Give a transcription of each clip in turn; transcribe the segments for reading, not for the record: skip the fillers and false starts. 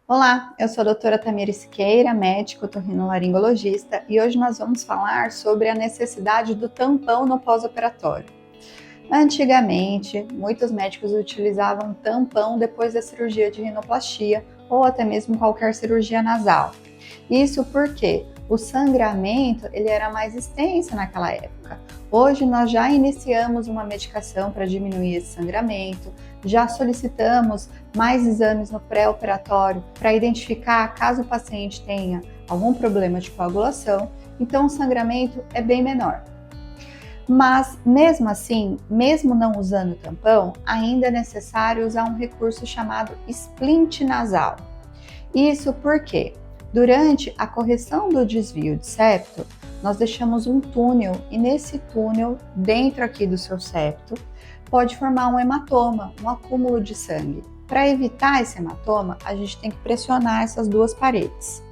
Olá, eu sou a doutora Tamires Siqueira, médico otorrinolaringologista, e hoje nós vamos falar sobre a necessidade do tampão no pós-operatório. Antigamente, muitos médicos utilizavam tampão depois da cirurgia de rinoplastia ou até mesmo qualquer cirurgia nasal. Isso porque o sangramento ele era mais extenso naquela época. Hoje nós já iniciamos uma medicação para diminuir esse sangramento, já solicitamos mais exames no pré-operatório para identificar caso o paciente tenha algum problema de coagulação, então o sangramento é bem menor. Mas mesmo assim, mesmo não usando tampão, ainda é necessário usar um recurso chamado splint nasal. Isso porque durante a correção do desvio de septo, nós deixamos um túnel e nesse túnel, dentro aqui do seu septo, pode formar um hematoma, um acúmulo de sangue. Para evitar esse hematoma, a gente tem que pressionar essas duas paredes.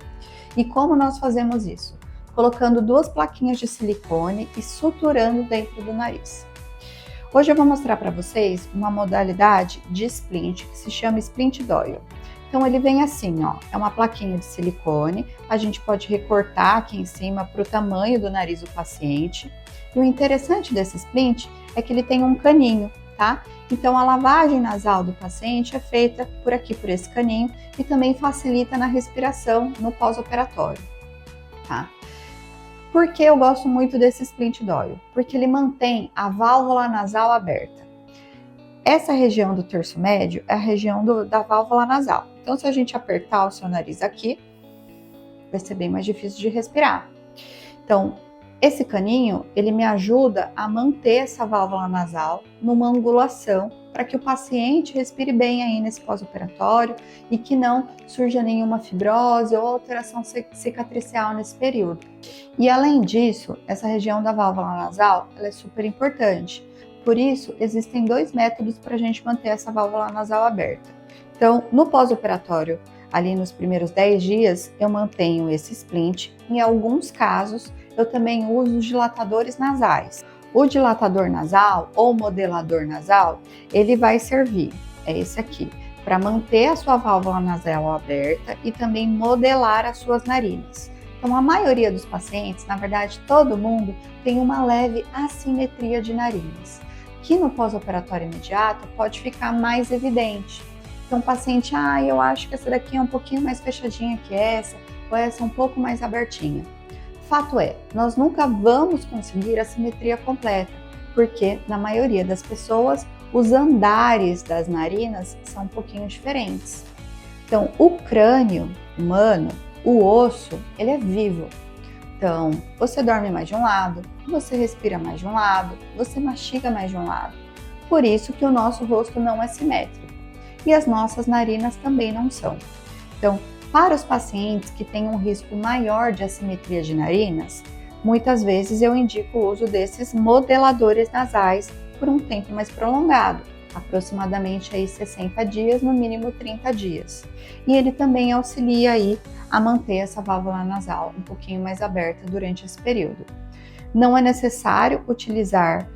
E como nós fazemos isso? Colocando duas plaquinhas de silicone e suturando dentro do nariz. Hoje eu vou mostrar para vocês uma modalidade de splint que se chama splint doyle. Então ele vem assim, ó, é uma plaquinha de silicone, a gente pode recortar aqui em cima para o tamanho do nariz do paciente. E o interessante desse splint é que ele tem um caninho, tá? Então a lavagem nasal do paciente é feita por aqui, por esse caninho, e também facilita na respiração no pós-operatório, tá? Por que eu gosto muito desse splint doyle? Porque ele mantém a válvula nasal aberta. Essa região do terço médio é a região da válvula nasal. Então, se a gente apertar o seu nariz aqui, vai ser bem mais difícil de respirar. Então, esse caninho, ele me ajuda a manter essa válvula nasal numa angulação para que o paciente respire bem aí nesse pós-operatório e que não surja nenhuma fibrose ou alteração cicatricial nesse período. E além disso, essa região da válvula nasal, ela é super importante. Por isso, existem dois métodos para a gente manter essa válvula nasal aberta. Então, no pós-operatório, ali nos primeiros 10 dias, eu mantenho esse splint. Em alguns casos, eu também uso os dilatadores nasais. O dilatador nasal ou modelador nasal, ele vai servir, é esse aqui, para manter a sua válvula nasal aberta e também modelar as suas narinas. Então, a maioria dos pacientes, na verdade, todo mundo tem uma leve assimetria de narinas, que no pós-operatório imediato pode ficar mais evidente. Então, o paciente, eu acho que essa daqui é um pouquinho mais fechadinha que essa, ou essa é um pouco mais abertinha. Fato é, nós nunca vamos conseguir a simetria completa, porque na maioria das pessoas, os andares das narinas são um pouquinho diferentes. Então, o crânio humano, o osso, ele é vivo. Então, você dorme mais de um lado, você respira mais de um lado, você mastiga mais de um lado. Por isso que o nosso rosto não é simétrico. E as nossas narinas também não são. Então, para os pacientes que têm um risco maior de assimetria de narinas, muitas vezes eu indico o uso desses modeladores nasais por um tempo mais prolongado, aproximadamente aí 60 dias, no mínimo 30 dias. E ele também auxilia aí a manter essa válvula nasal um pouquinho mais aberta durante esse período. Não é necessário utilizar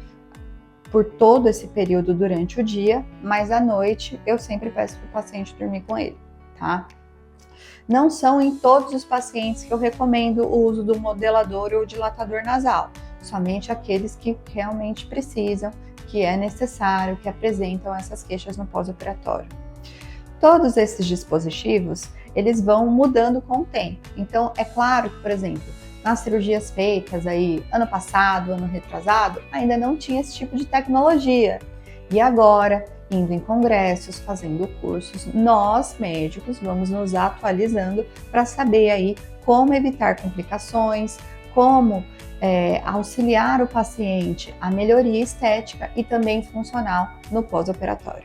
por todo esse período durante o dia, mas à noite eu sempre peço para o paciente dormir com ele, tá? Não são em todos os pacientes que eu recomendo o uso do modelador ou dilatador nasal, somente aqueles que realmente precisam, que é necessário, que apresentam essas queixas no pós-operatório. Todos esses dispositivos, eles vão mudando com o tempo. Então, é claro que, por exemplo, nas cirurgias feitas aí ano passado, ano retrasado, ainda não tinha esse tipo de tecnologia. E agora, indo em congressos, fazendo cursos, nós médicos vamos nos atualizando para saber aí como evitar complicações, como auxiliar o paciente a melhoria estética e também funcional no pós-operatório.